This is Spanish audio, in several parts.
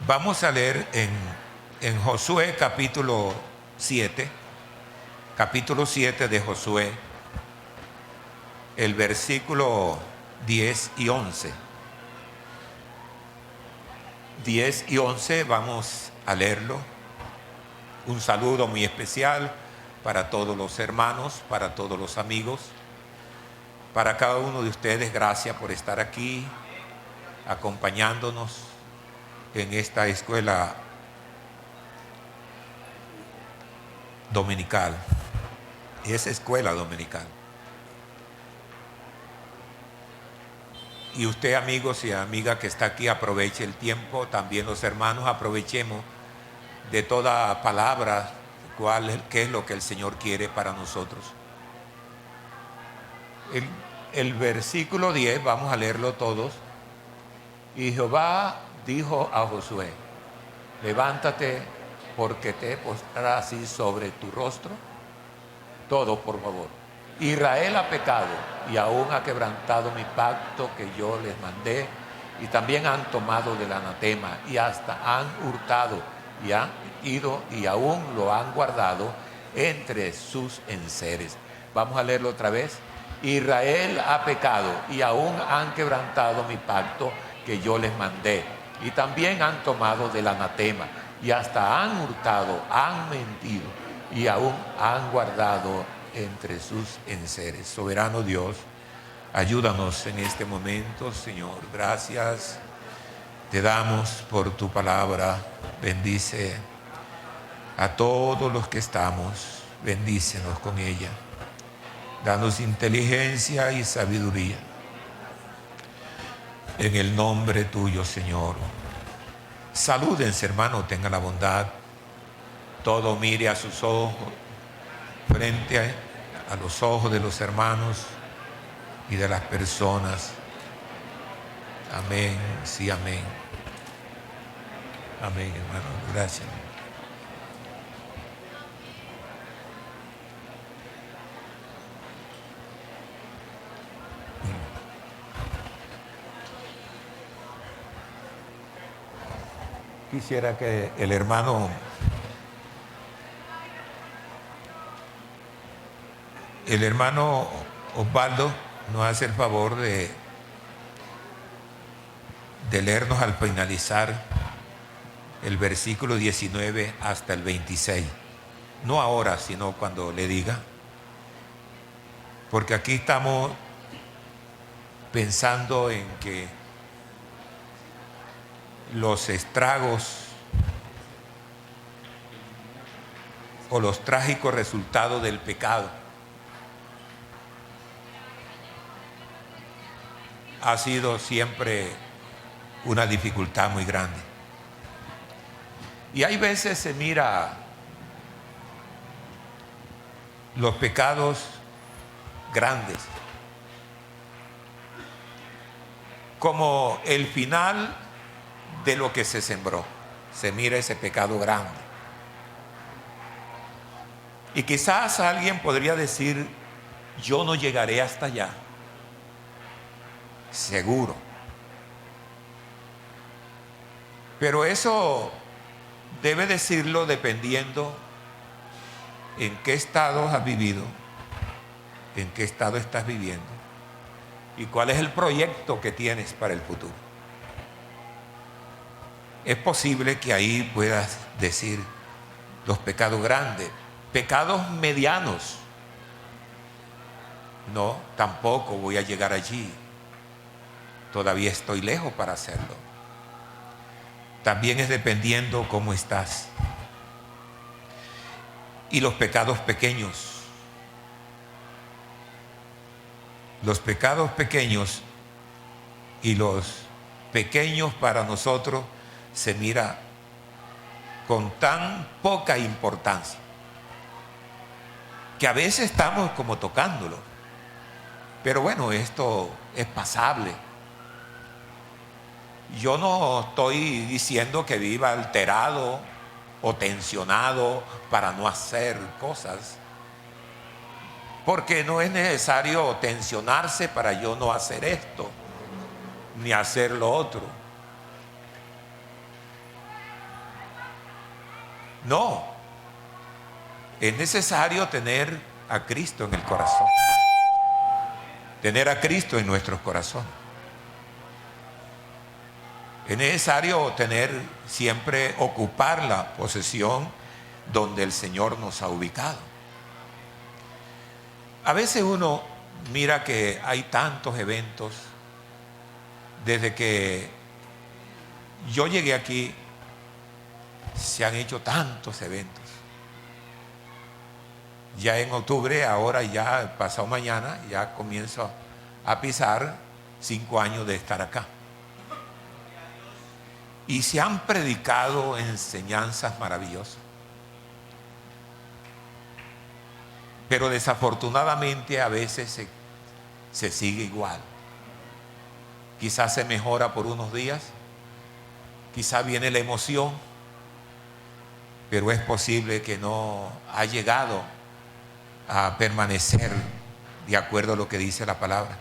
Vamos a leer en Josué capítulo 7 de Josué, el versículo 10 y 11. 10 y 11 vamos a leerlo. Un saludo muy especial para todos los hermanos, para todos los amigos, para cada uno de ustedes. Gracias por estar aquí acompañándonos en esta escuela dominical. Es escuela dominical. Y usted, amigos y amigas que está aquí, aproveche el tiempo. También los hermanos, aprovechemos de toda palabra, qué es lo que el Señor quiere para nosotros. El versículo 10, vamos a leerlo todos. Y Jehová dijo a Josué: levántate, porque te postrarás así sobre tu rostro. Todo, por favor. Israel ha pecado y aún ha quebrantado mi pacto que yo les mandé, y también han tomado del anatema y hasta han hurtado y han ido y aún lo han guardado entre sus enseres. Vamos a leerlo otra vez. Israel ha pecado y aún han quebrantado mi pacto que yo les mandé, y también han tomado del anatema y hasta han hurtado, han mentido y aún han guardado entre sus enseres. Soberano Dios, ayúdanos en este momento, Señor. Gracias te damos por tu palabra. Bendice a todos los que estamos, bendícenos con ella. Danos inteligencia y sabiduría. En el nombre tuyo, Señor. Salúdense, hermano, tenga la bondad. Todo mire a sus ojos, frente a los ojos de los hermanos y de las personas. Amén, sí, amén. Amén, hermano, gracias. Quisiera que el hermano Osvaldo nos hace el favor de leernos al finalizar el versículo 19 hasta el 26. No ahora, sino cuando le diga. Porque aquí estamos pensando en que los estragos o los trágicos resultados del pecado ha sido siempre una dificultad muy grande. Y hay veces se mira los pecados grandes como el final de lo que se sembró. Se mira ese pecado grande. Y quizás alguien podría decir: yo no llegaré hasta allá. Seguro. Pero eso debe decirlo dependiendo en qué estado has vivido, en qué estado estás viviendo y cuál es el proyecto que tienes para el futuro. Es posible que ahí puedas decir los pecados grandes, pecados medianos. No, tampoco voy a llegar allí. Todavía estoy lejos para hacerlo. También es dependiendo cómo estás. Y los pecados pequeños. Los pecados pequeños y los pequeños para nosotros se mira con tan poca importancia que a veces estamos como tocándolo. Pero bueno, esto es pasable. Yo no estoy diciendo que viva alterado o tensionado para no hacer cosas, porque no es necesario tensionarse para yo no hacer esto ni hacer lo otro. No, es necesario tener a Cristo en el corazón, tener a Cristo en nuestros corazones. Es necesario siempre ocupar la posesión donde el Señor nos ha ubicado. A veces uno mira que hay tantos eventos. Desde que yo llegué aquí, se han hecho tantos eventos. Ya en octubre, ahora ya pasado mañana, ya comienzo a pisar 5 años de estar acá. Y se han predicado enseñanzas maravillosas. Pero desafortunadamente a veces se sigue igual. Quizás se mejora por unos días, quizás viene la emoción, pero es posible que no ha llegado a permanecer de acuerdo a lo que dice la palabra.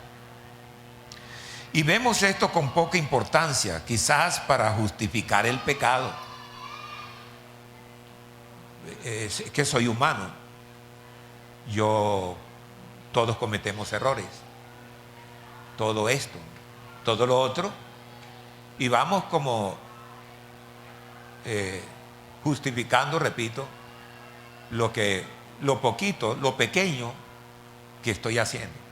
Y vemos esto con poca importancia, quizás para justificar el pecado. Es que soy humano. Todos cometemos errores. Todo esto, todo lo otro. Y vamos como justificando, repito, lo poquito, lo pequeño que estoy haciendo.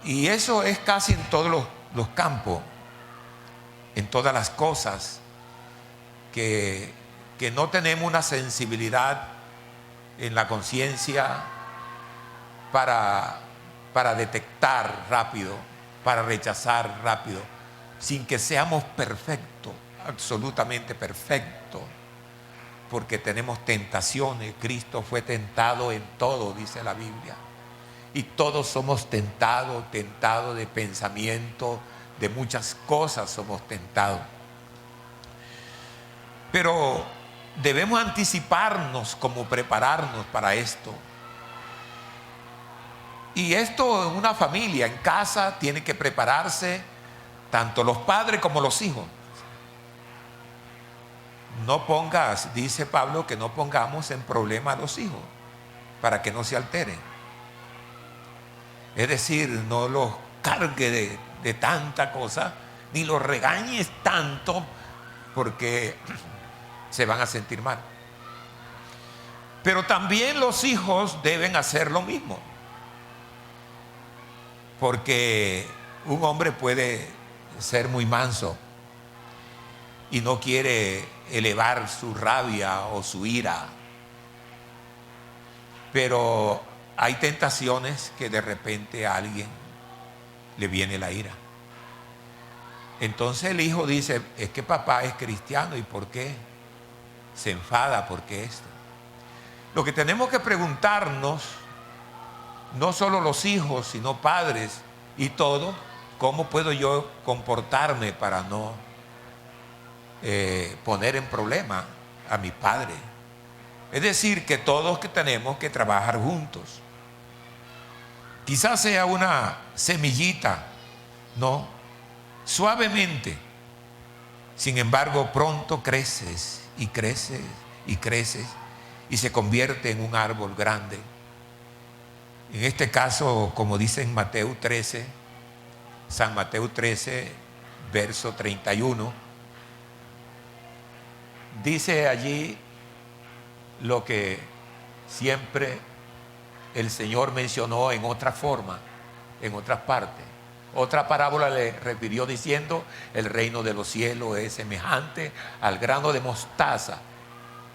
Y eso es casi en todos los campos, en todas las cosas, que no tenemos una sensibilidad en la conciencia para detectar rápido, para rechazar rápido, sin que seamos perfectos, absolutamente perfectos, porque tenemos tentaciones. Cristo fue tentado en todo, dice la Biblia. Y todos somos tentados de pensamiento, de muchas cosas somos tentados. Pero debemos anticiparnos, como prepararnos para esto. Y esto en una familia, en casa, tiene que prepararse tanto los padres como los hijos. No pongas, dice Pablo, que no pongamos en problema a los hijos para que no se alteren. Es decir, no los cargue de tanta cosa, ni los regañes tanto, porque se van a sentir mal. Pero también los hijos deben hacer lo mismo, porque un hombre puede ser muy manso y no quiere elevar su rabia o su ira, pero hay tentaciones que de repente a alguien le viene la ira. Entonces el hijo dice: es que papá es cristiano, ¿y por qué se enfada? ¿Por qué esto? Lo que tenemos que preguntarnos, no solo los hijos, sino padres y todo, ¿cómo puedo yo comportarme para no poner en problema a mi padre? Es decir, que todos que tenemos que trabajar juntos. Quizás sea una semillita, ¿no? Suavemente. Sin embargo, pronto creces y creces y creces y se convierte en un árbol grande. En este caso, como dice en Mateo 13, San Mateo 13, verso 31, dice allí lo que siempre el Señor mencionó en otra forma, en otras partes. Otra parábola le refirió diciendo: el reino de los cielos es semejante al grano de mostaza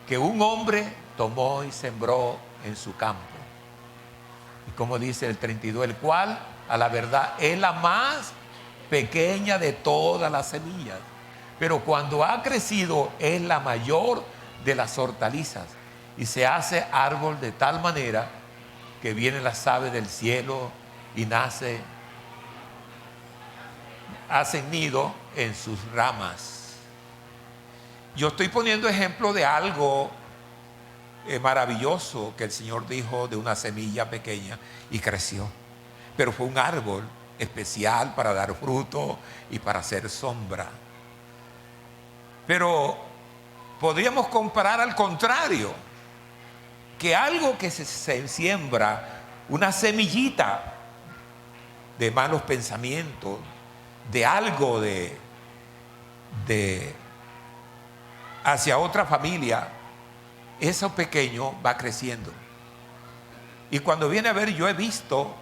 que un hombre tomó y sembró en su campo. Y como dice el 32, el cual a la verdad es la más pequeña de todas las semillas, pero cuando ha crecido es la mayor de las hortalizas y se hace árbol de tal manera que vienen las aves del cielo y hacen nido en sus ramas. Yo estoy poniendo ejemplo de algo maravilloso que el Señor dijo, de una semilla pequeña y creció, pero fue un árbol especial para dar fruto y para hacer sombra. Pero podríamos comparar al contrario, que algo que se siembra, una semillita de malos pensamientos, de algo de hacia otra familia, eso pequeño va creciendo. Y cuando viene a ver, yo he visto,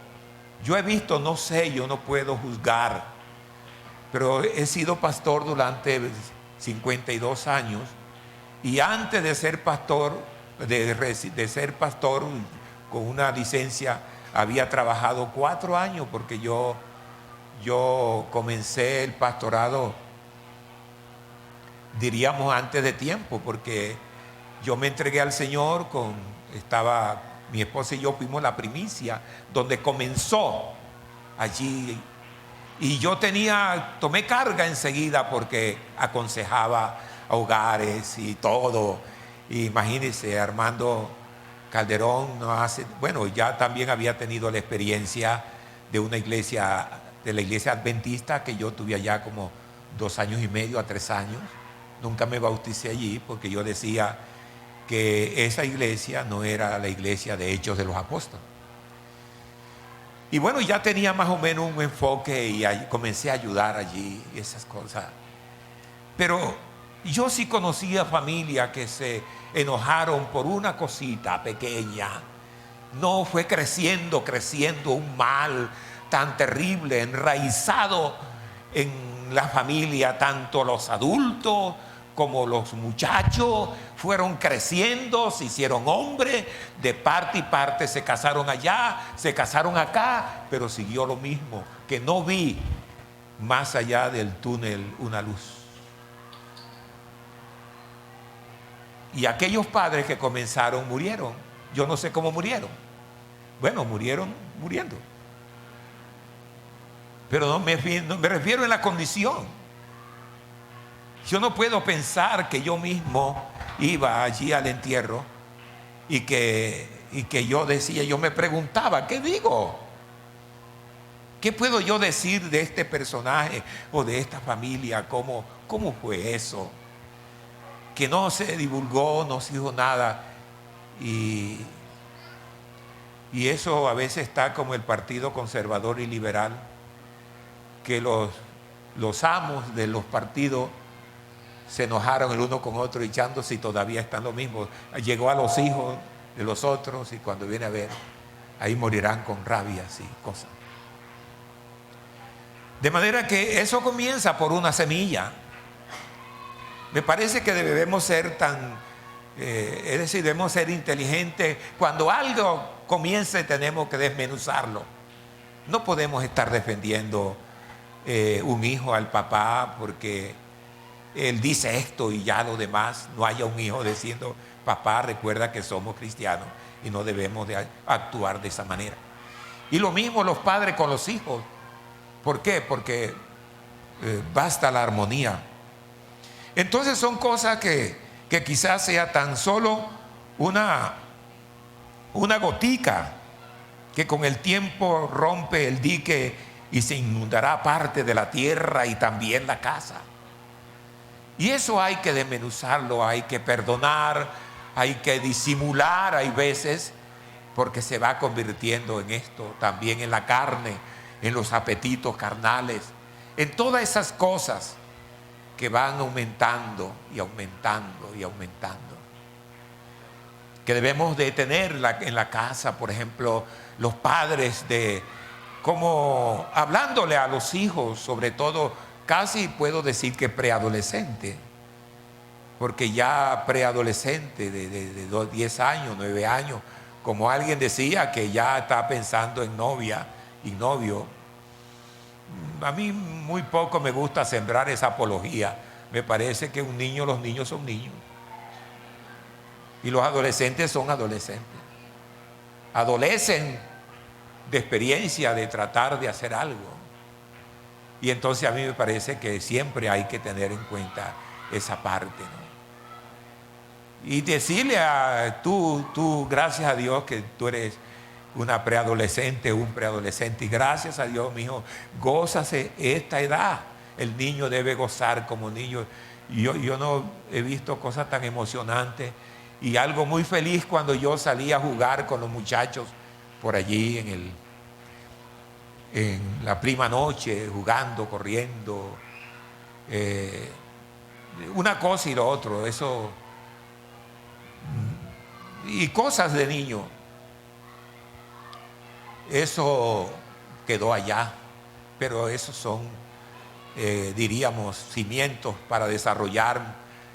no sé, yo no puedo juzgar, pero he sido pastor durante 52 años, y antes de ser pastor, de ser pastor con una licencia, había trabajado 4 años, porque yo comencé el pastorado, diríamos, antes de tiempo, porque yo me entregué al Señor mi esposa y yo fuimos la primicia, donde comenzó allí. Y yo tomé carga enseguida, porque aconsejaba a hogares y todo. Imagínense, Armando Calderón ya también había tenido la experiencia de una iglesia, de la iglesia adventista, que yo tuve allá como 2 años y medio a 3 años. Nunca me bauticé allí, porque yo decía que esa iglesia no era la iglesia de Hechos de los Apóstoles. Y bueno, ya tenía más o menos un enfoque, y comencé a ayudar allí y esas cosas. Pero yo sí conocía familias que se enojaron por una cosita pequeña. No fue creciendo un mal tan terrible, enraizado en la familia. Tanto los adultos como los muchachos fueron creciendo, se hicieron hombres, de parte y parte, se casaron allá, se casaron acá, pero siguió lo mismo, que no vi más allá del túnel una luz. Y aquellos padres que comenzaron murieron. Yo no sé cómo murieron. Bueno, murieron muriendo. Pero no me refiero en la condición. Yo no puedo pensar que yo mismo iba allí al entierro y que yo decía, yo me preguntaba, ¿qué digo? ¿Qué puedo yo decir de este personaje o de esta familia? ¿Cómo fue eso? Que no se divulgó, no se dijo nada. Y eso a veces está como el Partido Conservador y Liberal, que los amos de los partidos se enojaron el uno con otro, echándose, y todavía están lo mismo. Llegó a los hijos de los otros, y cuando viene a ver, ahí morirán con rabias y cosas. De manera que eso comienza por una semilla. Me parece que debemos ser es decir, debemos ser inteligentes. Cuando algo comience, tenemos que desmenuzarlo. No podemos estar defendiendo un hijo al papá porque él dice esto y ya lo demás. No haya un hijo diciendo, papá, recuerda que somos cristianos y no debemos de actuar de esa manera. Y lo mismo los padres con los hijos. ¿Por qué? Porque basta la armonía. Entonces son cosas que quizás sea tan solo una gotica que con el tiempo rompe el dique y se inundará parte de la tierra y también la casa. Y eso hay que desmenuzarlo, hay que perdonar, hay que disimular, hay veces, porque se va convirtiendo en esto, también en la carne, en los apetitos carnales, en todas esas cosas que van aumentando y aumentando y aumentando. Que debemos de tener en la casa, por ejemplo, los padres, como hablándole a los hijos, sobre todo, casi puedo decir que preadolescente, porque ya preadolescente de 10 años, 9 años, como alguien decía que ya está pensando en novia y novio. A mí muy poco me gusta sembrar esa apología. Me parece que los niños son niños y los adolescentes son adolescentes. Adolecen de experiencia, de tratar de hacer algo. Y entonces a mí me parece que siempre hay que tener en cuenta esa parte, ¿no? Y decirle tú, gracias a Dios que tú eres una preadolescente, un preadolescente, y gracias a Dios, mi hijo, gózase esta edad, el niño debe gozar como niño. Yo no he visto cosas tan emocionantes y algo muy feliz cuando yo salí a jugar con los muchachos por allí en la prima noche, jugando, corriendo, una cosa y lo otro, eso, y cosas de niño. Eso quedó allá, pero esos son, diríamos, cimientos para desarrollar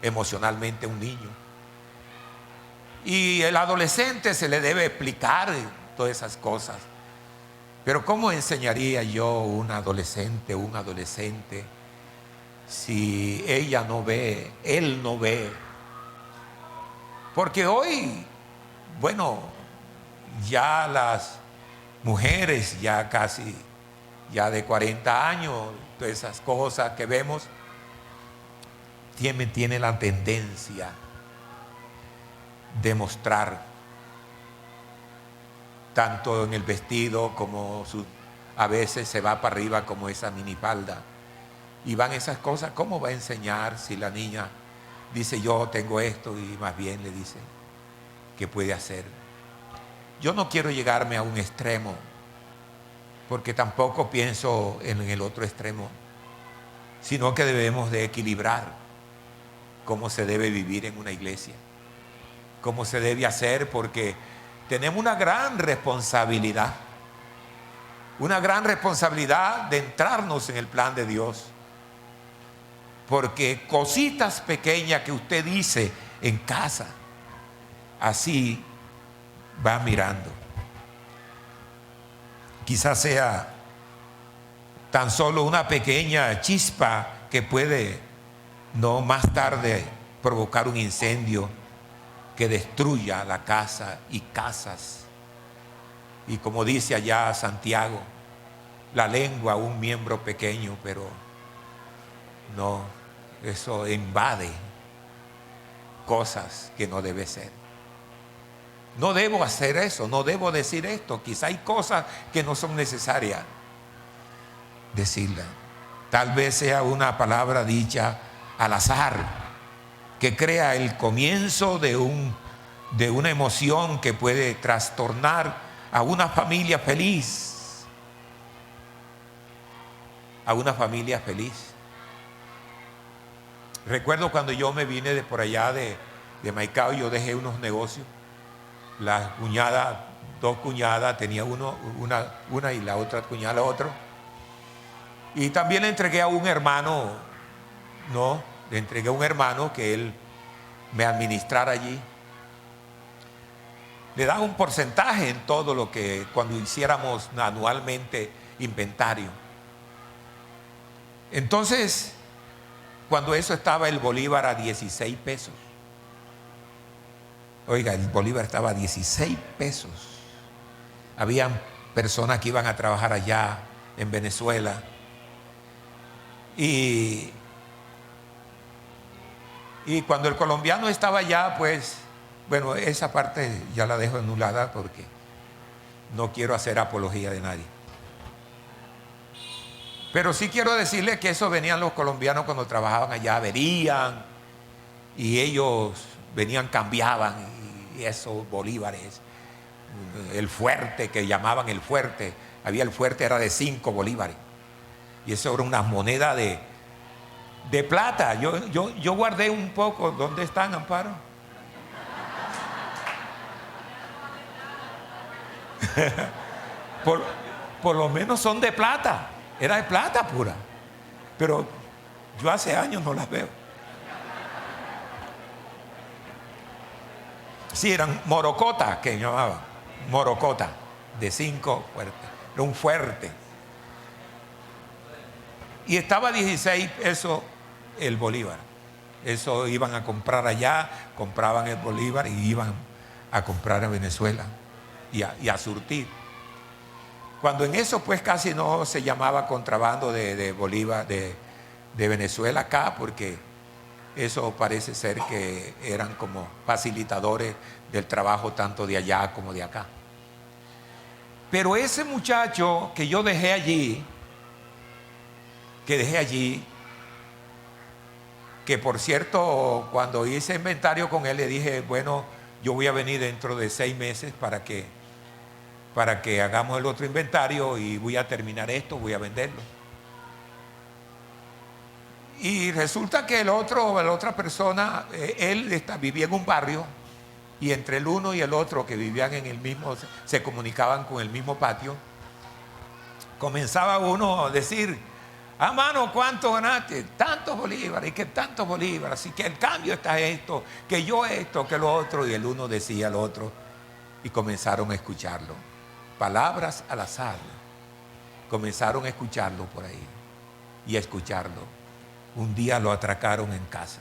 emocionalmente un niño. Y el adolescente se le debe explicar todas esas cosas. Pero ¿cómo enseñaría yo a un adolescente si ella no ve, él no ve? Porque hoy, bueno, ya las mujeres ya casi, ya de 40 años, todas esas cosas que vemos, tienen la tendencia de mostrar, tanto en el vestido como a veces se va para arriba como esa minifalda. Y van esas cosas. ¿Cómo va a enseñar si la niña dice yo tengo esto y más bien le dice qué puede hacer? Yo no quiero llegarme a un extremo, porque tampoco pienso en el otro extremo, sino que debemos de equilibrar cómo se debe vivir en una iglesia, cómo se debe hacer, porque tenemos una gran responsabilidad de entrarnos en el plan de Dios. Porque cositas pequeñas que usted dice en casa, así va mirando. Quizás sea tan solo una pequeña chispa que puede, no más tarde, provocar un incendio que destruya la casa y casas. Y como dice allá Santiago, la lengua, un miembro pequeño, pero no, eso invade cosas que no debe ser. No debo hacer eso, no debo decir esto. Quizá hay cosas que no son necesarias decirlas. Tal vez sea una palabra dicha al azar, que crea el comienzo de una emoción que puede trastornar a una familia feliz. A una familia feliz. Recuerdo cuando yo me vine de por allá de Maicao, yo dejé unos negocios. La cuñada, dos cuñadas, tenía una y la otra cuñada la otra. Y también le entregué a un hermano, le entregué a un hermano que él me administrara allí. Le daba un porcentaje en todo lo que, cuando hiciéramos anualmente inventario. Entonces, cuando eso estaba el bolívar a 16 pesos. Oiga, el bolívar estaba a 16 pesos. Habían personas que iban a trabajar allá en Venezuela. Y cuando el colombiano estaba allá, pues, bueno, esa parte ya la dejo anulada porque no quiero hacer apología de nadie. Pero sí quiero decirle que eso venían los colombianos cuando trabajaban allá, venían y ellos venían, cambiaban y esos bolívares, el fuerte que llamaban el fuerte, el fuerte era de 5 bolívares y eso era una moneda de plata. Yo guardé un poco. ¿Dónde están, Amparo? por lo menos son de plata. Era de plata pura. Pero yo hace años no las veo. Sí, eran morocota, que llamaban. Morocota, de 5 fuertes. Era un fuerte. Y estaba a 16 pesos el bolívar. Eso iban a comprar allá, compraban el bolívar y iban a comprar a Venezuela y a surtir. Cuando en eso pues casi no se llamaba contrabando de bolívar de Venezuela acá, porque eso parece ser que eran como facilitadores del trabajo tanto de allá como de acá. Pero ese muchacho que yo dejé allí, que dejé allí, que por cierto, cuando hice inventario con él, le dije, bueno, yo voy a venir dentro de 6 meses para que hagamos el otro inventario y voy a terminar esto, voy a venderlo. Y resulta que la otra persona, él vivía en un barrio, y entre el uno y el otro que vivían en el mismo, se comunicaban con el mismo patio, comenzaba uno a decir, mano, ¿cuánto ganaste? Tantos bolívares, y que tantos bolívares, así que el cambio está esto, que yo esto, que lo otro, y el uno decía al otro, y comenzaron a escucharlo. Palabras al azar, comenzaron a escucharlo por ahí, y a escucharlo. Un día lo atracaron en casa,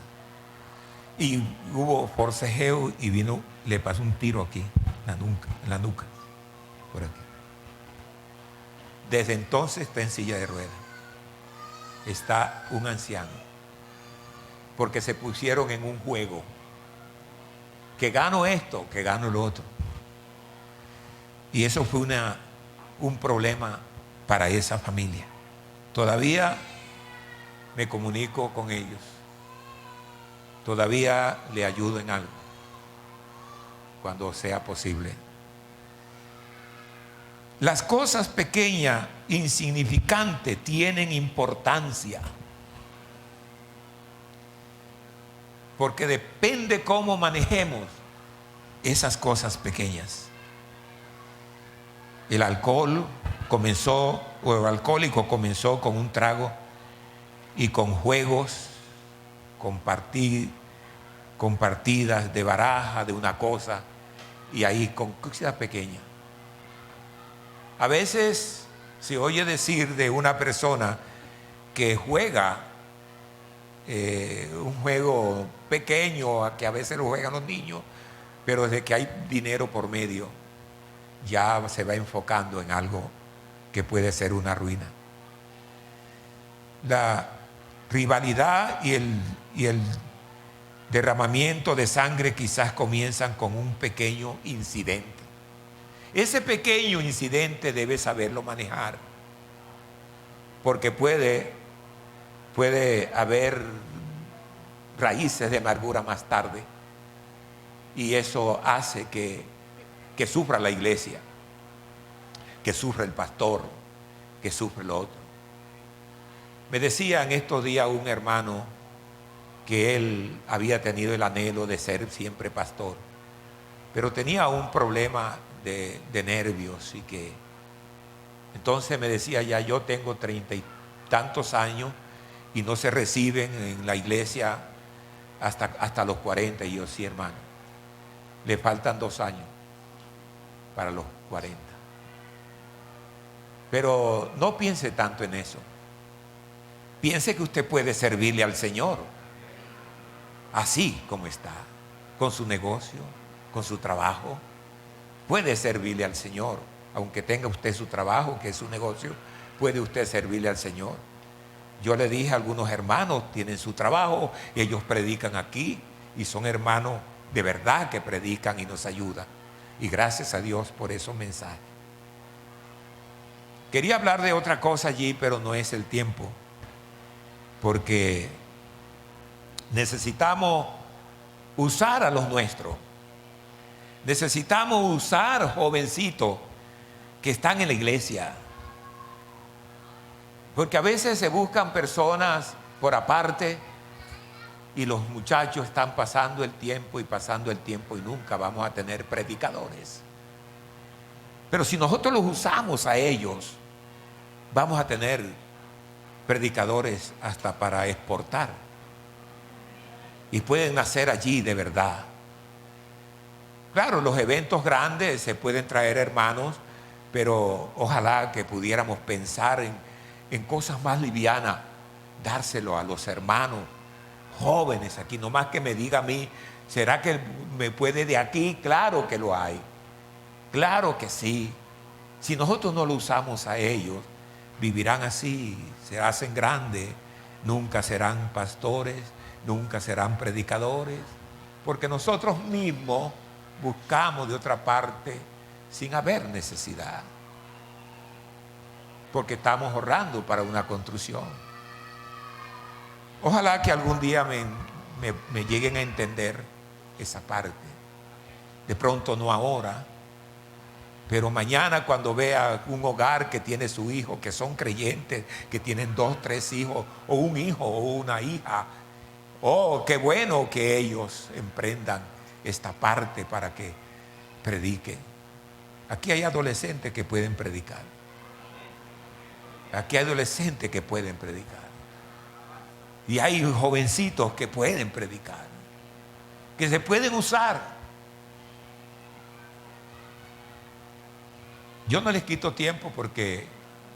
y hubo forcejeo, y vino, le pasó un tiro aquí, en la nuca, por aquí. Desde entonces está en silla de ruedas. Está un anciano, porque se pusieron en un juego, que gano esto, que gano lo otro. Y eso fue un problema para esa familia. Todavía me comunico con ellos, todavía le ayudo en algo, cuando sea posible. Las cosas pequeñas, insignificantes, tienen importancia, porque depende cómo manejemos esas cosas pequeñas. El alcohol comenzó, o el alcohólico comenzó con un trago y con juegos, compartidas de baraja, de una cosa, y ahí con cosas pequeñas. A veces se oye decir de una persona que juega un juego pequeño, que a veces lo juegan los niños, pero desde que hay dinero por medio, ya se va enfocando en algo que puede ser una ruina. La rivalidad y el derramamiento de sangre quizás comienzan con un pequeño incidente. Ese pequeño incidente debe saberlo manejar, porque puede haber raíces de amargura más tarde, y eso hace que sufra la iglesia, que sufra el pastor, que sufra el otro. Me decía en estos días un hermano que él había tenido el anhelo de ser siempre pastor, pero tenía un problema de nervios, y que entonces me decía, ya yo tengo 30 y tantos años y no se reciben en la iglesia hasta los 40. Y yo, sí, hermano, le faltan 2 años para los 40. Pero no piense tanto en eso. Piense que usted puede servirle al Señor así como está, con su negocio, con su trabajo. Puede servirle al Señor, aunque tenga usted su trabajo, que es su negocio, puede usted servirle al Señor. Yo le dije a algunos hermanos, tienen su trabajo, ellos predican aquí, y son hermanos de verdad que predican y nos ayudan. Y gracias a Dios por esos mensajes. Quería hablar de otra cosa allí, pero no es el tiempo, porque necesitamos usar a los nuestros. Necesitamos usar jovencitos que están en la iglesia, porque a veces se buscan personas por aparte, y los muchachos están pasando el tiempo y nunca vamos a tener predicadores. Pero si nosotros los usamos a ellos, vamos a tener predicadores hasta para exportar, y pueden nacer allí de verdad. Claro, los eventos grandes se pueden traer hermanos, pero ojalá que pudiéramos pensar en cosas más livianas, dárselo a los hermanos jóvenes aquí. No más que me diga a mí, ¿será que me puede de aquí? Claro que lo hay, claro que sí. Si nosotros no lo usamos a ellos, vivirán así, se hacen grandes, nunca serán pastores, nunca serán predicadores, porque nosotros mismos buscamos de otra parte sin haber necesidad, porque estamos ahorrando para una construcción. Ojalá que algún día me lleguen a entender esa parte. De pronto no ahora, pero mañana cuando vea un hogar que tiene su hijo, que son creyentes, que tienen 2, 3 hijos, o un hijo o una hija, oh, qué bueno que ellos emprendan esta parte para que prediquen. Aquí hay adolescentes que pueden predicar. Aquí hay adolescentes que pueden predicar. Y hay jovencitos que pueden predicar, que se pueden usar. Yo no les quito tiempo porque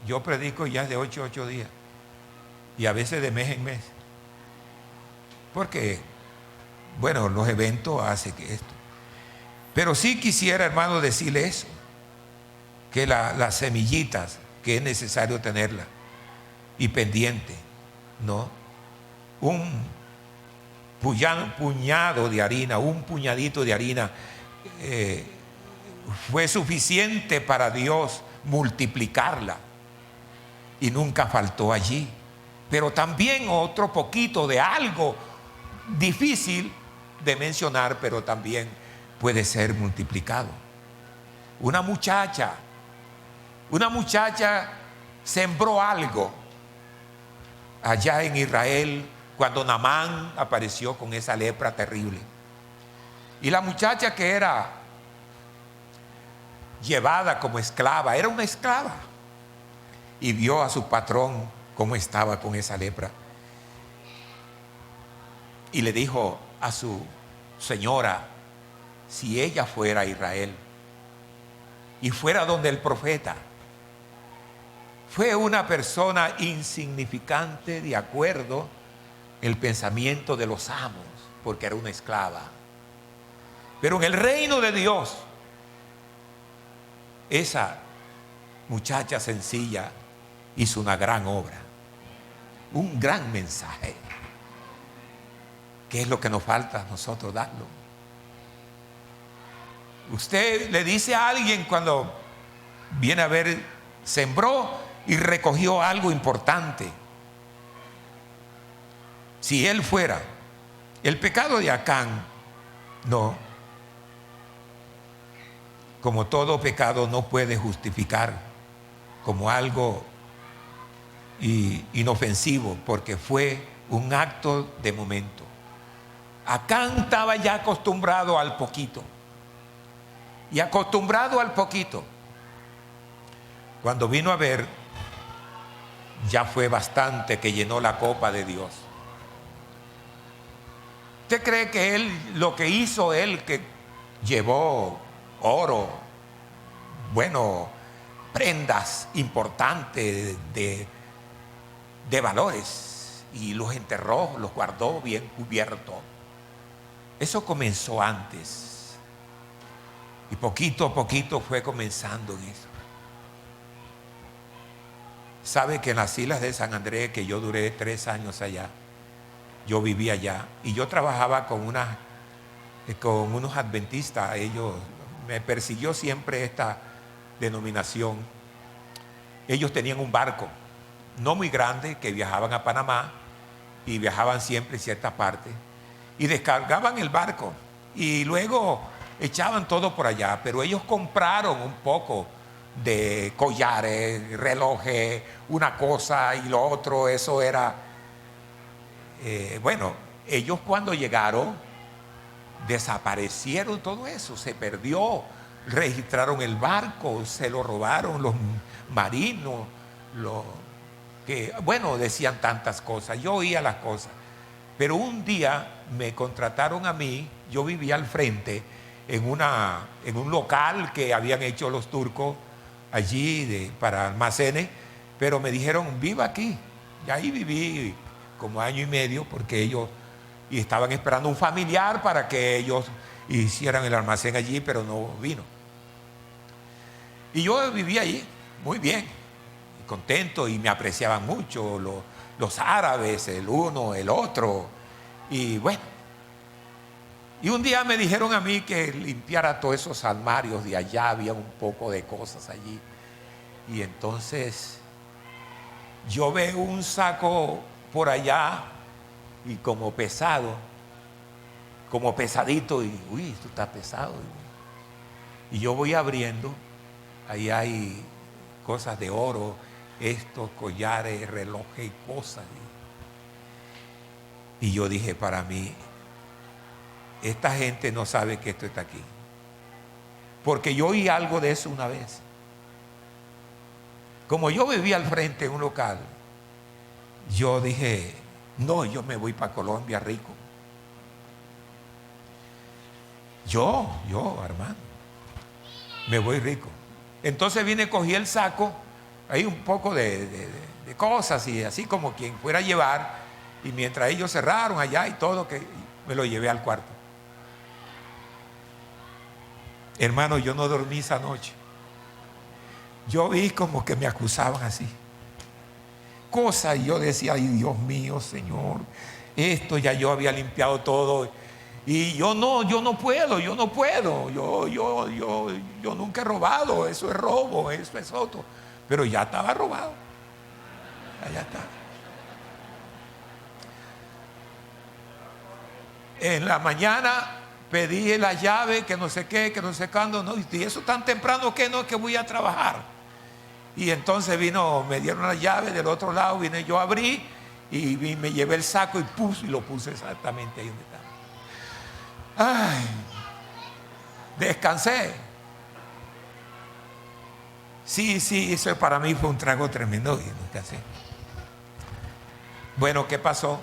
yo predico ya de 8 a 8 días y a veces de mes en mes. Porque, bueno, los eventos hacen que esto. Pero sí quisiera, hermano, decirle eso, que las semillitas, que es necesario tenerlas y pendiente, ¿no? Un puñado de harina, un puñadito de harina fue suficiente para Dios multiplicarla y nunca faltó allí. Pero también otro poquito de algo difícil de mencionar, pero también puede ser multiplicado. Una muchacha sembró algo allá en Israel cuando Naamán apareció con esa lepra terrible. Y la muchacha que era llevada como esclava, era una esclava, y vio a su patrón cómo estaba con esa lepra. Y le dijo a su señora, si ella fuera a Israel y fuera donde el profeta, fue una persona insignificante de acuerdo el pensamiento de los amos, porque era una esclava. Pero en el reino de Dios, esa muchacha sencilla hizo una gran obra, un gran mensaje. ¿Qué es lo que nos falta a nosotros darlo? Usted le dice a alguien cuando viene a ver, sembró y recogió algo importante. Si él fuera, el pecado de Acán, no, como todo pecado no puede justificar como algo inofensivo, porque fue un acto de momento. Acán estaba ya acostumbrado al poquito, y acostumbrado al poquito, cuando vino a ver, ya fue bastante que llenó la copa de Dios. ¿Usted cree que él, lo que hizo él, que llevó oro, bueno, prendas importantes de valores, y los enterró, los guardó bien cubiertos? Eso comenzó antes, y poquito a poquito fue comenzando en eso. Sabe que en las islas de San Andrés, que yo duré 3 años allá, yo vivía allá y yo trabajaba con unos adventistas. Ellos, me persiguió siempre esta denominación. Ellos tenían un barco no muy grande que viajaban a Panamá y viajaban siempre en ciertas partes y descargaban el barco y luego echaban todo por allá, pero ellos compraron un poco de collares, relojes, una cosa y lo otro. Eso era bueno, ellos cuando llegaron desaparecieron todo eso, se perdió, registraron el barco, se lo robaron los marinos, que bueno, decían tantas cosas, yo oía las cosas. Pero un día me contrataron a mí, yo vivía al frente en un local que habían hecho los turcos allí para almacenes, pero me dijeron, viva aquí. Y ahí viví como 1 año y medio, porque ellos y estaban esperando un familiar para que ellos hicieran el almacén allí, pero no vino. Y yo vivía allí muy bien, contento, y me apreciaban mucho los árabes, el uno, el otro. Y bueno, y un día me dijeron a mí que limpiara todos esos armarios de allá, había un poco de cosas allí. Y entonces yo veo un saco por allá y como pesado, como pesadito, y uy, esto está pesado. Y yo voy abriendo, ahí hay cosas de oro, estos collares, relojes y cosas. Y yo dije para mí, esta gente no sabe que esto está aquí. Porque yo oí algo de eso una vez. Como yo vivía al frente de un local, yo dije, no, yo me voy para Colombia rico. Yo, hermano, me voy rico. Entonces vine, cogí el saco, hay un poco de cosas y así como quien fuera a llevar, y mientras ellos cerraron allá y todo, que me lo llevé al cuarto. Hermano, yo no dormí esa noche. Yo vi como que me acusaban así. Cosas, y yo decía, ay Dios mío, Señor, esto ya yo había limpiado todo. Y yo no puedo, yo nunca he robado, eso es robo, eso es otro. Pero ya estaba robado. Allá está. En la mañana pedí la llave, que no sé qué, que no sé cuándo, no, y eso tan temprano que no, que voy a trabajar. Y entonces me dieron la llave del otro lado, vine yo, abrí y me llevé el saco y lo puse exactamente ahí donde estaba. Ay, descansé. Sí, eso para mí fue un trago tremendo y descansé. Bueno, ¿qué pasó?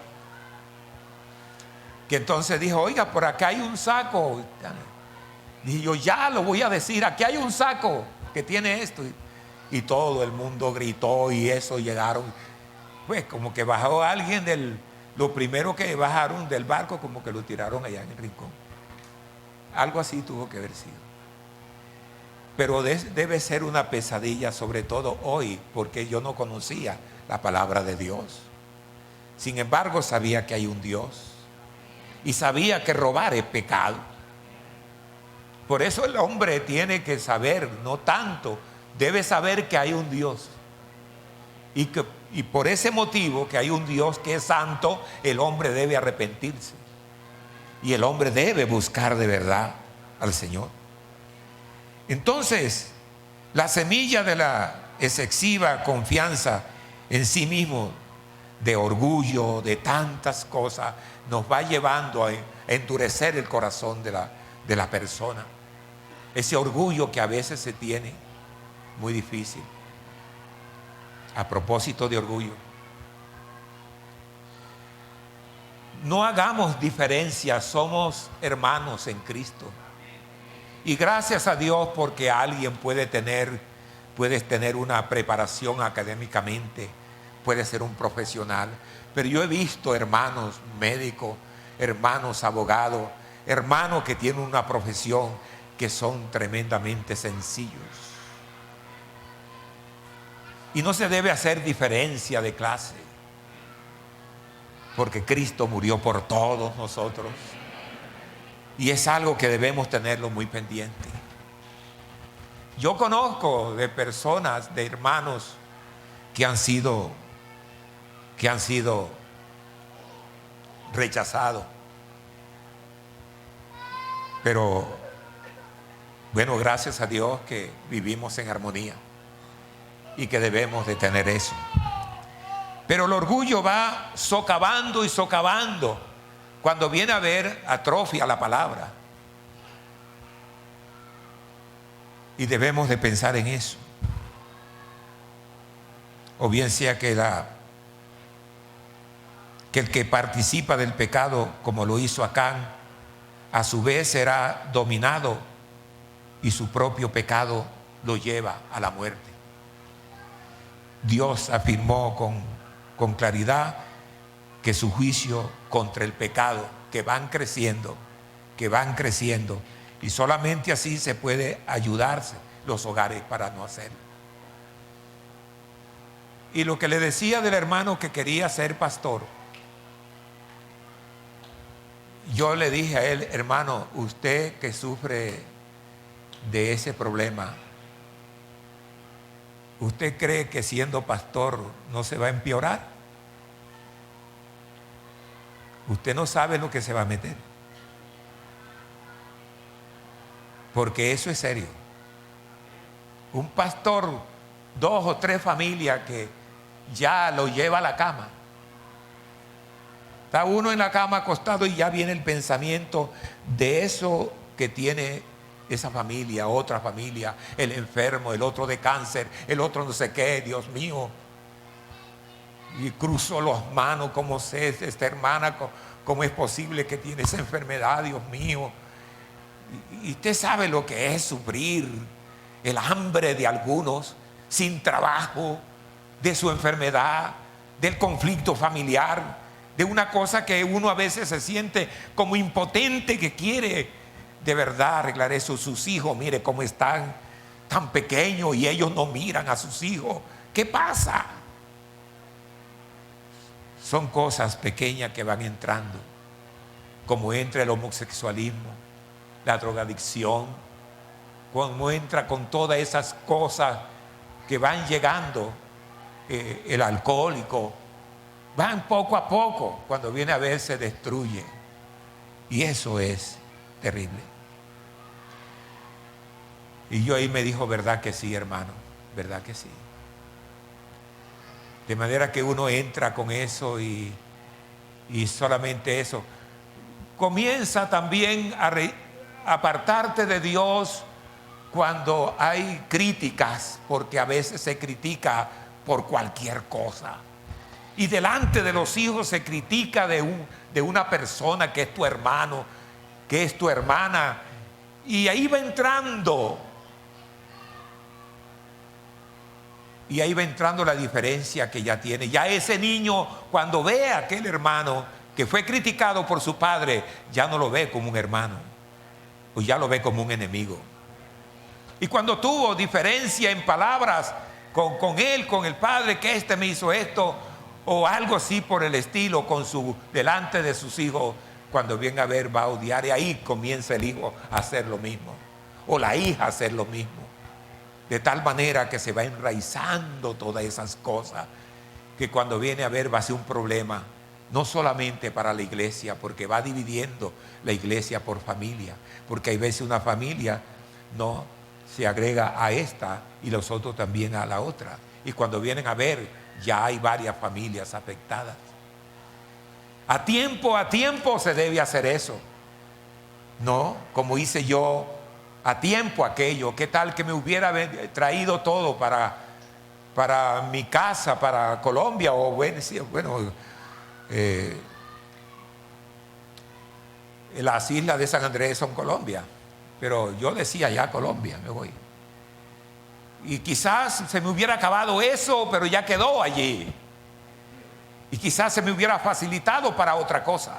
Que entonces dijo, oiga, por acá hay un saco. Dije yo, ya lo voy a decir, aquí hay un saco que tiene esto. Y todo el mundo gritó y eso, llegaron. Pues como que bajó alguien lo primero que bajaron del barco, como que lo tiraron allá en el rincón. Algo así tuvo que haber sido. Pero debe ser una pesadilla, sobre todo hoy, porque yo no conocía la palabra de Dios. Sin embargo, sabía que hay un Dios. Y sabía que robar es pecado. Por eso el hombre tiene que saber, no tanto, debe saber que hay un Dios. Y por ese motivo, que hay un Dios que es santo, el hombre debe arrepentirse. Y el hombre debe buscar de verdad al Señor. Entonces, la semilla de la excesiva confianza en sí mismo, de orgullo, de tantas cosas, nos va llevando a endurecer el corazón de la persona. Ese orgullo que a veces se tiene, muy difícil. A propósito de orgullo, no hagamos diferencias, somos hermanos en Cristo. Y gracias a Dios porque alguien puedes tener una preparación académicamente, puede ser un profesional, pero yo he visto hermanos médicos, hermanos abogados, hermanos que tienen una profesión que son tremendamente sencillos. Y no se debe hacer diferencia de clase, porque Cristo murió por todos nosotros. Y es algo que debemos tenerlo muy pendiente. Yo conozco de personas, de hermanos que han sido rechazados. Pero bueno, gracias a Dios que vivimos en armonía y que debemos de tener eso. Pero el orgullo va socavando y socavando. Cuando viene a ver, atrofia la palabra. Y debemos de pensar en eso. O bien sea que el que participa del pecado, como lo hizo Acán, a su vez será dominado y su propio pecado lo lleva a la muerte. Dios afirmó con claridad que su juicio contra el pecado, que van creciendo, y solamente así se puede ayudarse los hogares para no hacerlo. Y lo que le decía del hermano que quería ser pastor, yo le dije a él, hermano, usted que sufre de ese problema, ¿usted cree que siendo pastor no se va a empeorar? Usted no sabe lo que se va a meter. Porque eso es serio. Un pastor, 2 o 3 familias que ya lo lleva a la cama. Está uno en la cama acostado y ya viene el pensamiento de eso que tiene esa familia, otra familia, el enfermo, el otro de cáncer, el otro no sé qué, Dios mío. Y cruzo las manos, como sé, esta hermana, cómo es posible que tiene esa enfermedad, Dios mío. Y usted sabe lo que es sufrir el hambre de algunos, sin trabajo, de su enfermedad, del conflicto familiar, de una cosa que uno a veces se siente como impotente, que quiere de verdad arreglar eso. Sus hijos, mire cómo están tan pequeños y ellos no miran a sus hijos. ¿Qué pasa? Son cosas pequeñas que van entrando, como entra el homosexualismo, la drogadicción, como entra con todas esas cosas que van llegando, el alcohólico, van poco a poco, cuando viene a ver se destruye. Y eso es terrible. Y yo ahí me dijo, ¿verdad que sí, hermano? ¿Verdad que sí? De manera que uno entra con eso y solamente eso. Comienza también a apartarte de Dios cuando hay críticas, porque a veces se critica por cualquier cosa. Y delante de los hijos se critica de una persona que es tu hermano, que es tu hermana. Y ahí va entrando. Y ahí va entrando la diferencia que ya tiene. Ya ese niño, cuando ve a aquel hermano que fue criticado por su padre, ya no lo ve como un hermano, o ya lo ve como un enemigo. Y cuando tuvo diferencia en palabras con él, con el padre, que este me hizo esto, o algo así por el estilo, delante de sus hijos, cuando viene a ver, va a odiar, y ahí comienza el hijo a hacer lo mismo, o la hija a hacer lo mismo. De tal manera que se va enraizando todas esas cosas, que cuando viene a ver va a ser un problema, no solamente para la iglesia, porque va dividiendo la iglesia por familia, porque hay veces una familia no se agrega a esta y los otros también a la otra, y cuando vienen a ver ya hay varias familias afectadas. A tiempo se debe hacer eso, no como hice yo a tiempo aquello. ¿Qué tal que me hubiera traído todo para mi casa, para Colombia? O las islas de San Andrés son Colombia, pero yo decía ya Colombia, me voy. Y quizás se me hubiera acabado eso, pero ya quedó allí. Y quizás se me hubiera facilitado para otra cosa,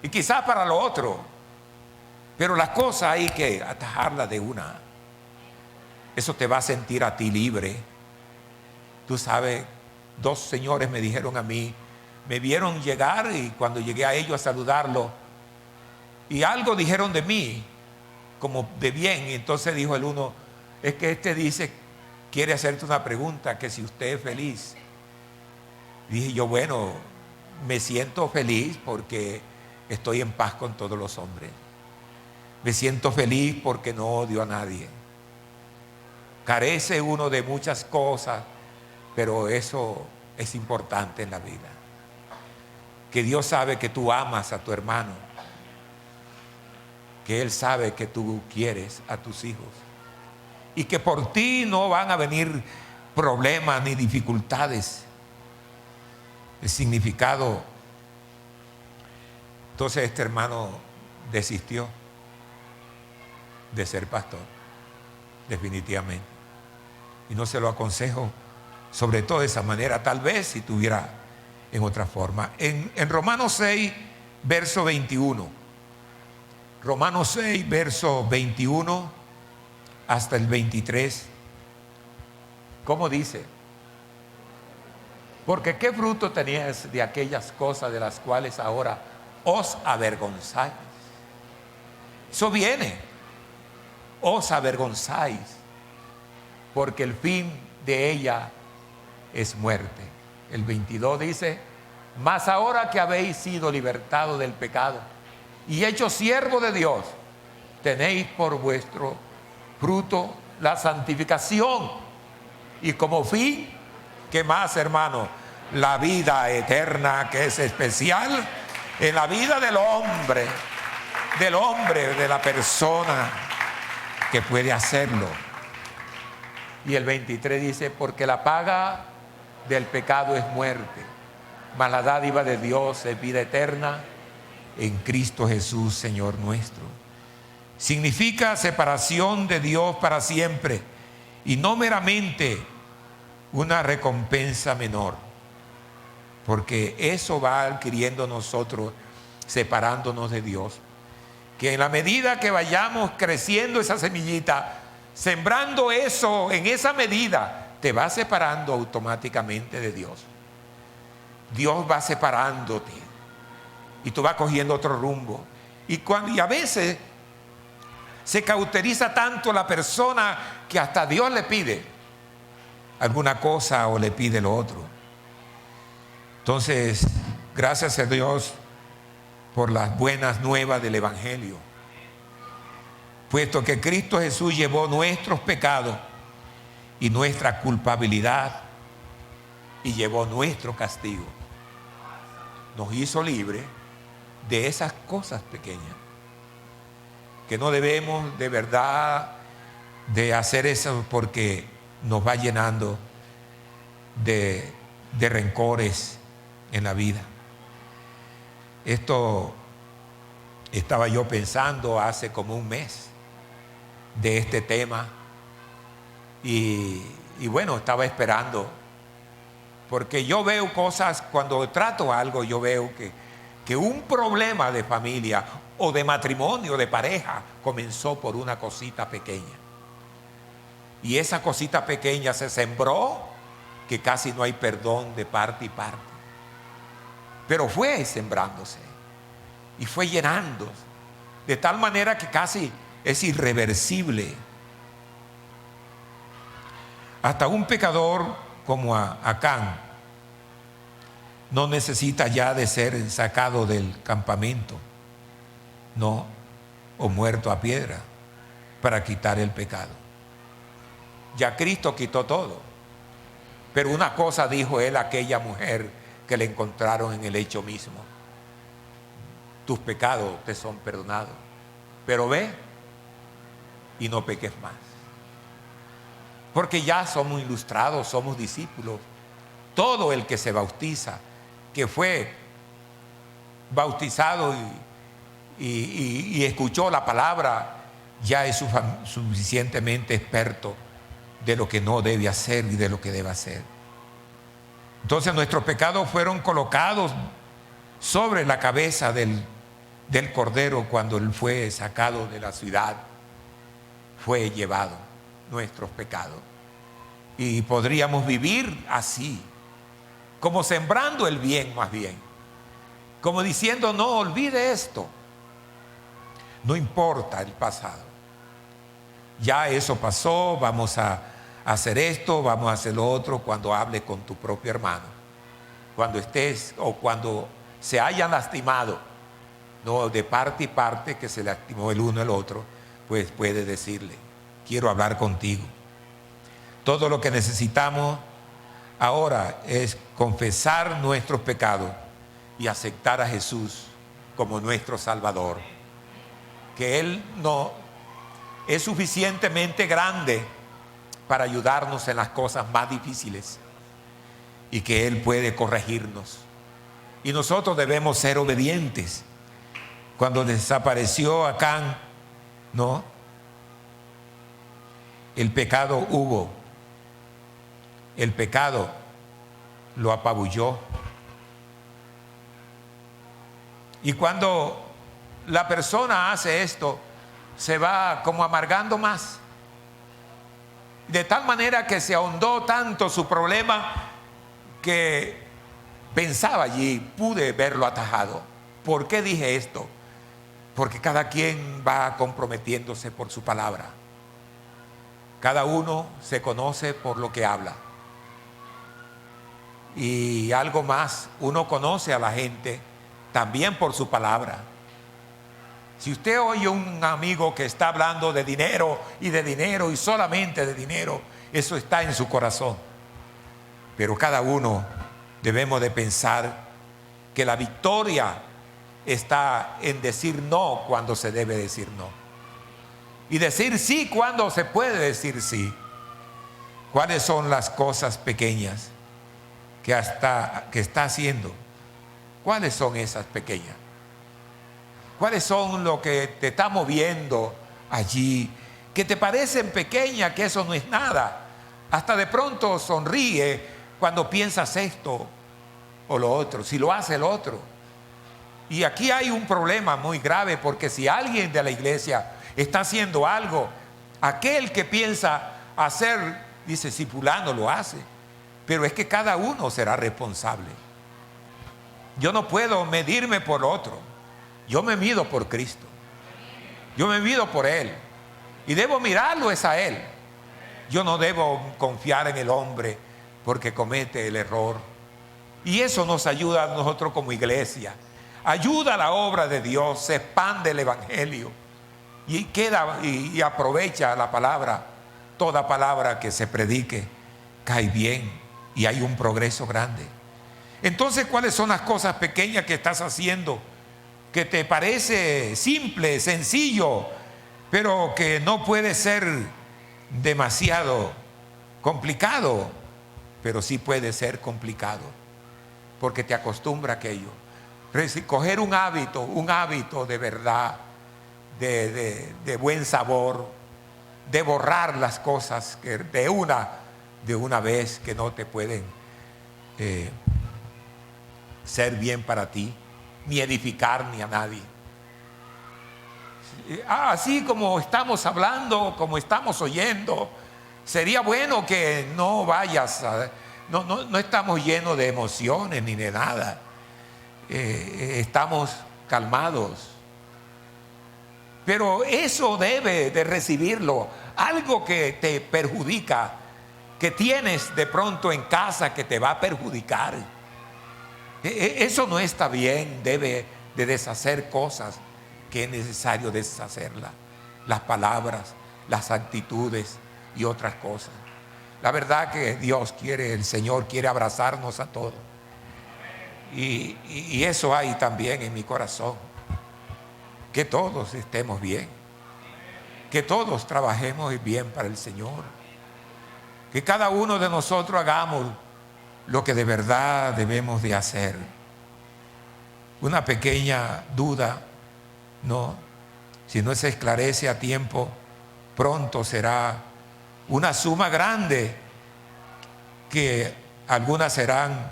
y quizás para lo otro. Pero las cosas hay que atajarlas de una. Eso te va a sentir a ti libre. Tú sabes, 2 señores me dijeron a mí, me vieron llegar, y cuando llegué a ellos a saludarlo, y algo dijeron de mí, como de bien. Y entonces dijo el uno, es que dice, quiere hacerte una pregunta, que si usted es feliz. Dije yo, bueno, me siento feliz porque estoy en paz con todos los hombres. Me siento feliz porque no odio a nadie. Carece uno de muchas cosas, pero eso es importante en la vida. Que Dios sabe que tú amas a tu hermano, que Él sabe que tú quieres a tus hijos, y que por ti no van a venir problemas ni dificultades. El significado. Entonces este hermano desistió de ser pastor, definitivamente, y no se lo aconsejo, sobre todo de esa manera. Tal vez si tuviera en otra forma. En Romanos 6 verso 21, Romanos 6 verso 21 hasta el 23, ¿cómo dice? Porque qué fruto teníais de aquellas cosas de las cuales ahora os avergonzáis. Eso viene. Os avergonzáis, porque el fin de ella es muerte. El 22 dice, Mas ahora que habéis sido libertados del pecado y hechos siervos de Dios, tenéis por vuestro fruto la santificación y como fin, ¿qué más, hermano? La vida eterna, que es especial en la vida del hombre, de la persona que puede hacerlo. Y el 23 dice, porque la paga del pecado es muerte, mas la dádiva de Dios es vida eterna en Cristo Jesús, Señor nuestro. Significa separación de Dios para siempre y no meramente una recompensa menor, porque eso va adquiriendo nosotros, separándonos de Dios, que en la medida que vayamos creciendo esa semillita, sembrando eso en esa medida, te va separando automáticamente de Dios. Dios va separándote y tú vas cogiendo otro rumbo. Y a veces se cauteriza tanto la persona que hasta Dios le pide alguna cosa o le pide lo otro. Entonces, gracias a Dios por las buenas nuevas del Evangelio, puesto que Cristo Jesús llevó nuestros pecados y nuestra culpabilidad y llevó nuestro castigo. Nos hizo libres de esas cosas pequeñas, que no debemos de verdad de hacer eso, porque nos va llenando de rencores en la vida. Esto estaba yo pensando hace como un mes de este tema y bueno, estaba esperando, porque yo veo cosas, cuando trato algo, yo veo que un problema de familia o de matrimonio, de pareja, comenzó por una cosita pequeña. Y esa cosita pequeña se sembró que casi no hay perdón de parte y parte. Pero fue sembrándose y fue llenándose, de tal manera que casi es irreversible. Hasta un pecador como Acán no necesita ya de ser sacado del campamento, no, o muerto a piedra para quitar el pecado. Ya Cristo quitó todo. Pero una cosa dijo él a aquella mujer que le encontraron en el lecho mismo: tus pecados te son perdonados, pero ve y no peques más. Porque ya somos ilustrados, somos discípulos. Todo el que se bautiza, que fue bautizado y escuchó la palabra, ya es suficientemente experto de lo que no debe hacer y de lo que debe hacer. Entonces nuestros pecados fueron colocados sobre la cabeza del Cordero cuando Él fue sacado de la ciudad. Fue llevado nuestros pecados. Y podríamos vivir así, como sembrando el bien más bien, como diciendo: no olvide esto, no importa el pasado, ya eso pasó, vamos a hacer esto, vamos a hacer lo otro. Cuando hables con tu propio hermano, cuando estés o cuando se hayan lastimado, no de parte y parte, que se lastimó el uno el otro, pues puede decirle: quiero hablar contigo. Todo lo que necesitamos ahora es confesar nuestros pecados y aceptar a Jesús como nuestro Salvador, que Él no es suficientemente grande para ayudarnos en las cosas más difíciles y que Él puede corregirnos. Y nosotros debemos ser obedientes. Cuando desapareció Acán, ¿no?, el pecado hubo, el pecado lo apabulló. Y cuando la persona hace esto, se va como amargando más, de tal manera que se ahondó tanto su problema que pensaba allí, pude verlo atajado. ¿Por qué dije esto? Porque cada quien va comprometiéndose por su palabra. Cada uno se conoce por lo que habla. Y algo más, uno conoce a la gente también por su palabra. Si usted oye un amigo que está hablando de dinero y solamente de dinero, eso está en su corazón. Pero cada uno debemos de pensar que la victoria está en decir no cuando se debe decir no, y decir sí cuando se puede decir sí. ¿Cuáles son las cosas pequeñas que está haciendo? ¿Cuáles son esas pequeñas? ¿Cuáles son lo que te está moviendo allí? Que te parecen pequeñas, que eso no es nada. Hasta de pronto sonríe cuando piensas esto o lo otro, si lo hace el otro. Y aquí hay un problema muy grave, porque si alguien de la iglesia está haciendo algo, aquel que piensa hacer, dice, si fulano lo hace, pero es que cada uno será responsable. Yo no puedo medirme por otro, yo me mido por Cristo, yo me mido por Él, y debo mirarlo es a Él. Yo no debo confiar en el hombre porque comete el error. Y eso nos ayuda a nosotros como iglesia, ayuda a la obra de Dios, se expande el evangelio y aprovecha la palabra. Toda palabra que se predique cae bien y hay un progreso grande. Entonces, ¿cuáles son las cosas pequeñas que estás haciendo que te parece simple, sencillo, pero que no puede ser demasiado complicado? Pero sí puede ser complicado porque te acostumbra a aquello. Coger un hábito de verdad, de buen sabor, de borrar las cosas que de una vez que no te pueden ser bien para ti, ni edificar ni a nadie. Así como estamos hablando, como estamos oyendo, sería bueno que no vayas no estamos llenos de emociones ni de nada. Estamos calmados. Pero eso debe de recibirlo. Algo que te perjudica, que tienes de pronto en casa que te va a perjudicar, eso no está bien. Debe de deshacer cosas que es necesario deshacerlas, las palabras, las actitudes y otras cosas. La verdad que el Señor quiere abrazarnos a todos, y eso hay también en mi corazón, que todos estemos bien, que todos trabajemos bien para el Señor, que cada uno de nosotros hagamos lo que de verdad debemos de hacer. Una pequeña duda, no, si no se esclarece a tiempo, pronto será una suma grande, que algunas serán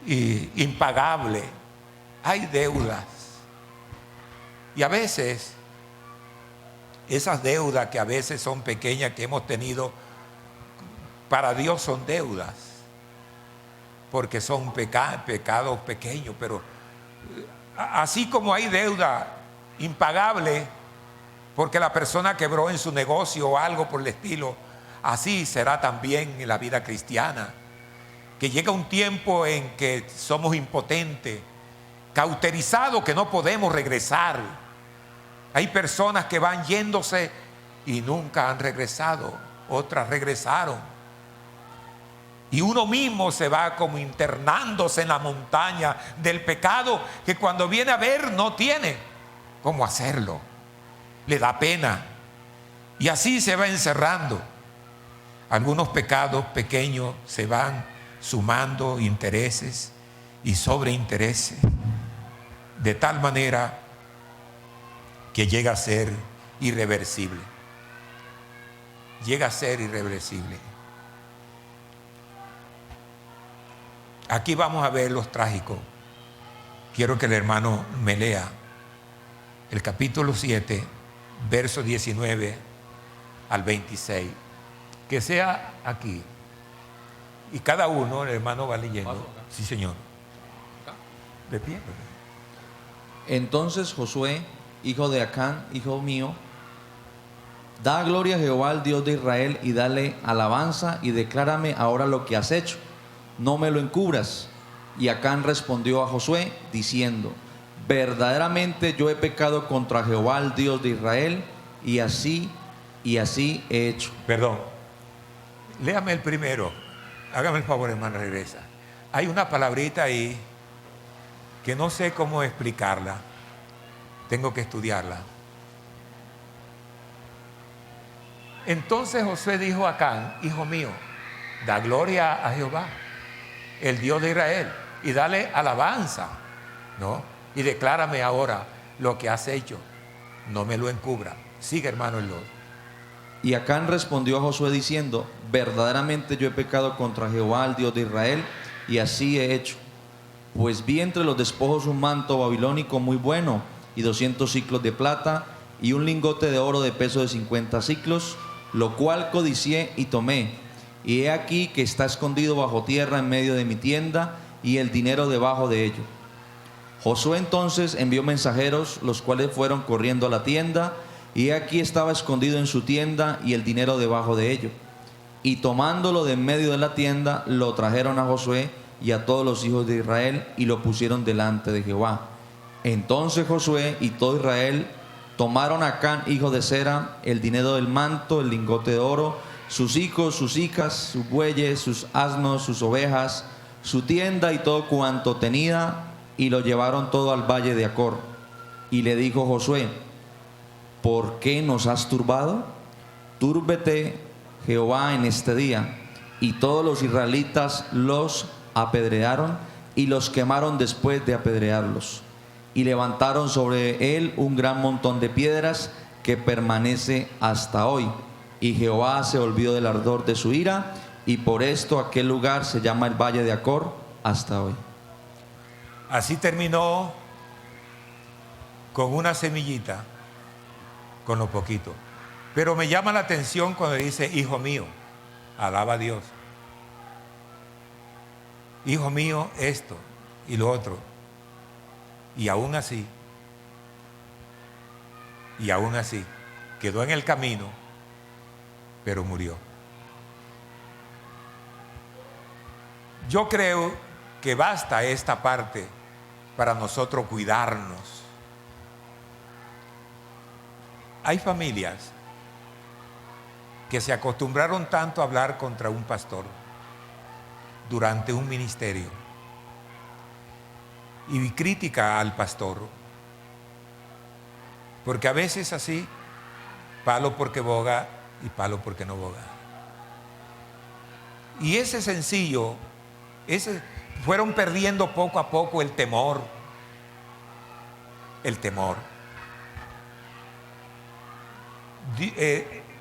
impagables. Hay deudas, y a veces esas deudas que a veces son pequeñas que hemos tenido, para Dios son deudas, porque son pecados pequeños. Pero así como hay deuda impagable porque la persona quebró en su negocio o algo por el estilo, así será también en la vida cristiana, que llega un tiempo en que somos impotentes, cauterizados, que no podemos regresar. Hay personas que van yéndose y nunca han regresado, otras regresaron, y uno mismo se va como internándose en la montaña del pecado, que cuando viene a ver no tiene cómo hacerlo, le da pena, y así se va encerrando. Algunos pecados pequeños se van sumando, intereses y sobreintereses, de tal manera que llega a ser irreversible. Llega a ser irreversible. Aquí vamos a ver los trágicos. Quiero que el hermano me lea el capítulo 7, verso 19 al 26. Que sea aquí. Y cada uno, el hermano va leyendo. Sí, señor. De pie. Entonces Josué, hijo de Acán, hijo mío, da gloria a Jehová, el Dios de Israel, y dale alabanza, y declárame ahora lo que has hecho. no me lo encubras. Y Acán respondió a Josué diciendo, verdaderamente yo he pecado contra Jehová, el Dios de Israel, y así he hecho. Perdón. Léame el primero. Hágame el favor, hermano, regresa. Hay una palabrita ahí que no sé cómo explicarla. Tengo que estudiarla. Entonces Josué dijo a Acán, hijo mío, da gloria a Jehová, el Dios de Israel, y dale alabanza, ¿no? Y declárame ahora lo que has hecho. No me lo encubra. Sigue, hermano, el 2. Y Acán respondió a Josué diciendo, verdaderamente yo he pecado contra Jehová, el Dios de Israel, y así he hecho. Pues vi entre los despojos un manto babilónico muy bueno, y 200 siclos de plata, y un lingote de oro de peso de 50 siclos, lo cual codicié y tomé. Y he aquí que está escondido bajo tierra en medio de mi tienda, y el dinero debajo de ello. Josué entonces envió mensajeros, los cuales fueron corriendo a la tienda, y he aquí estaba escondido en su tienda, y el dinero debajo de ello. Y tomándolo de en medio de la tienda, lo trajeron a Josué y a todos los hijos de Israel, y lo pusieron delante de Jehová. Entonces Josué y todo Israel tomaron a Acán, hijo de Zera, el dinero del manto, el lingote de oro, sus hijos, sus hijas, sus bueyes, sus asnos, sus ovejas, su tienda y todo cuanto tenía, y lo llevaron todo al valle de Acor. Y le dijo Josué, ¿por qué nos has turbado? Túrbete Jehová en este día. Y todos los israelitas los apedrearon y los quemaron después de apedrearlos. Y levantaron sobre él un gran montón de piedras que permanece hasta hoy. Y Jehová se olvidó del ardor de su ira, y por esto aquel lugar se llama el Valle de Acor hasta hoy. Así terminó con una semillita, con lo poquito. Pero me llama la atención cuando dice, hijo mío, alaba a Dios. Hijo mío, esto y lo otro. Y aún así, quedó en el camino, pero murió. Yo creo que basta esta parte para nosotros cuidarnos. Hay familias que se acostumbraron tanto a hablar contra un pastor durante un ministerio y crítica al pastor, porque a veces así, palo porque boga y palo porque no boga. Y ese sencillo, fueron perdiendo poco a poco el temor.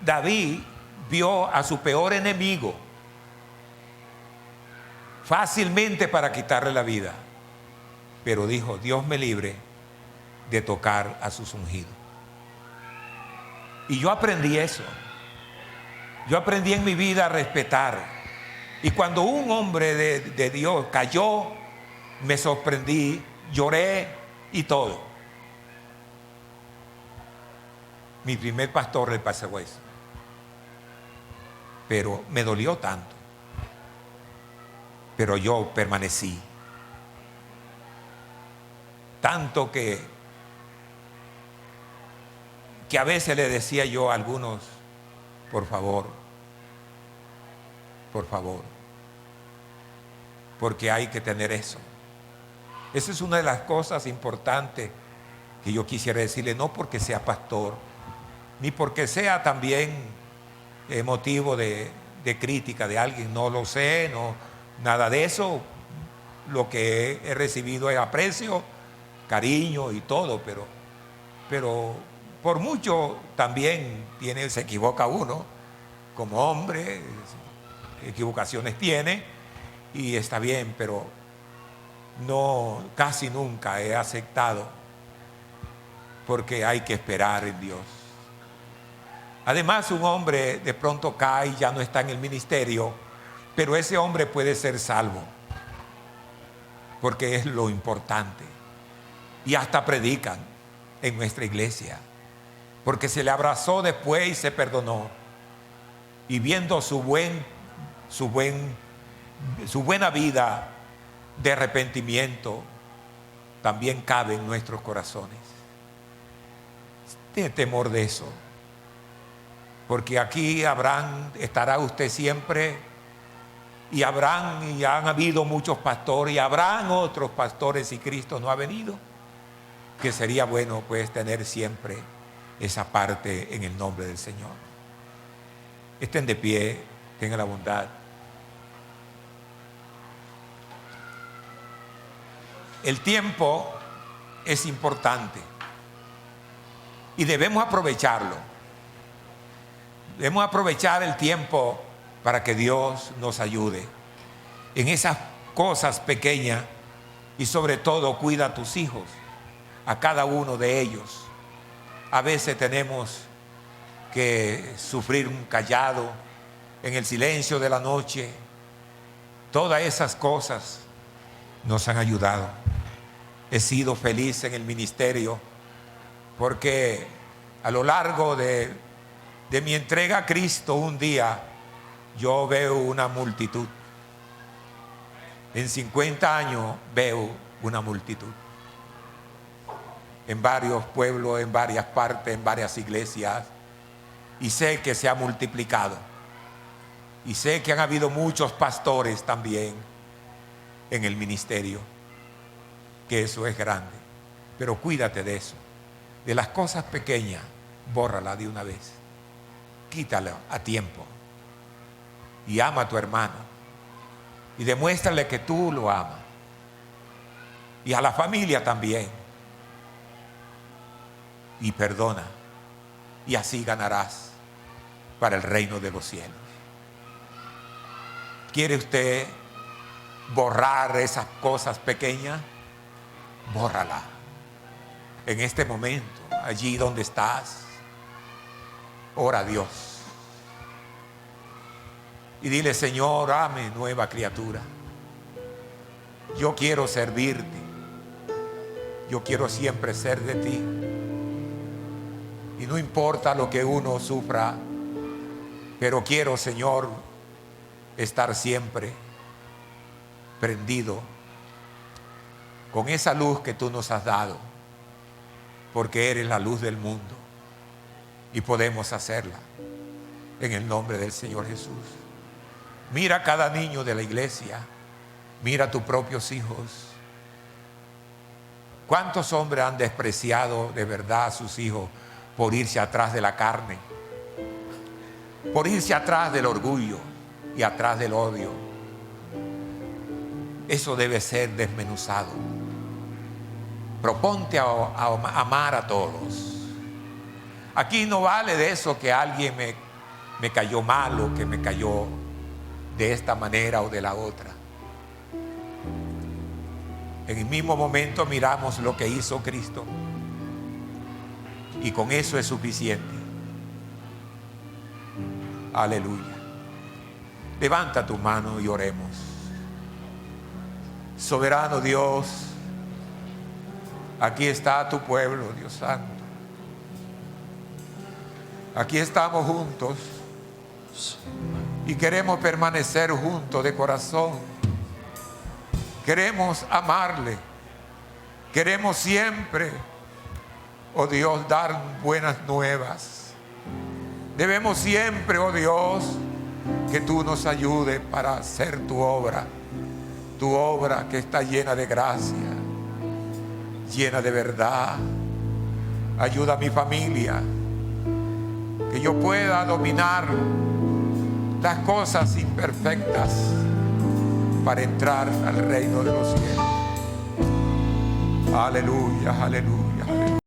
David vio a su peor enemigo fácilmente para quitarle la vida, pero dijo, Dios me libre de tocar a sus ungidos. Y yo aprendí eso. Yo aprendí en mi vida a respetar. Y cuando un hombre de Dios cayó, me sorprendí, lloré y todo. Mi primer pastor le pasó eso. Pero me dolió tanto. Pero yo permanecí. Tanto que a veces le decía yo a algunos, por favor, porque hay que tener eso. Esa es una de las cosas importantes que yo quisiera decirle, no porque sea pastor, ni porque sea también motivo de crítica de alguien, no lo sé, no, nada de eso. Lo que he recibido es aprecio, cariño y todo, pero por mucho también se equivoca uno como hombre, equivocaciones tiene y está bien, pero no, casi nunca he aceptado, porque hay que esperar en Dios. Además, un hombre de pronto cae y ya no está en el ministerio, pero ese hombre puede ser salvo, porque es lo importante. Y hasta predican en nuestra iglesia, porque se le abrazó después y se perdonó. Y viendo su buen su buena vida de arrepentimiento también cabe en nuestros corazones. Tiene temor de eso, porque aquí estará usted siempre, y han habido muchos pastores, y habrán otros pastores, y Cristo no ha venido, que sería bueno pues tener siempre esa parte en el nombre del Señor. Estén de pie, tengan la bondad. El tiempo es importante y debemos aprovecharlo. Debemos aprovechar el tiempo para que Dios nos ayude en esas cosas pequeñas, y sobre todo cuida a tus hijos, a cada uno de ellos. A veces tenemos que sufrir un callado en el silencio de la noche. Todas esas cosas nos han ayudado. He sido feliz en el ministerio porque a lo largo de mi entrega a Cristo, un día yo veo una multitud. En 50 años veo una multitud. En varios pueblos, en varias partes, en varias iglesias. Y sé que se ha multiplicado. Y sé que han habido muchos pastores también en el ministerio. Que eso es grande. Pero cuídate de eso. De las cosas pequeñas, bórrala de una vez. Quítala a tiempo. Y ama a tu hermano. Y demuéstrale que tú lo amas. Y a la familia también. Y perdona. Y así ganarás para el reino de los cielos. ¿Quiere usted borrar esas cosas pequeñas? Bórrala. En este momento, allí donde estás, ora a Dios. Y dile: Señor, ame nueva criatura. Yo quiero servirte. Yo quiero siempre ser de ti. Y no importa lo que uno sufra, pero quiero, Señor, estar siempre prendido con esa luz que tú nos has dado, porque eres la luz del mundo y podemos hacerla en el nombre del Señor Jesús. Mira a cada niño de la iglesia, mira a tus propios hijos. ¿Cuántos hombres han despreciado de verdad a sus hijos por irse atrás de la carne, por irse atrás del orgullo y atrás del odio? Eso debe ser desmenuzado. Proponte a amar a todos. Aquí no vale de eso que alguien me cayó mal o que me cayó de esta manera o de la otra. En el mismo momento miramos lo que hizo Cristo y con eso es suficiente. Aleluya. Levanta tu mano y oremos. Soberano Dios, aquí está tu pueblo, Dios santo. Aquí estamos juntos y queremos permanecer juntos de corazón. Queremos amarle. Queremos siempre, oh Dios, dar buenas nuevas. Debemos siempre, oh Dios, que tú nos ayudes para hacer tu obra que está llena de gracia, llena de verdad. Ayuda a mi familia, que yo pueda dominar las cosas imperfectas para entrar al reino de los cielos. Aleluya, aleluya, aleluya.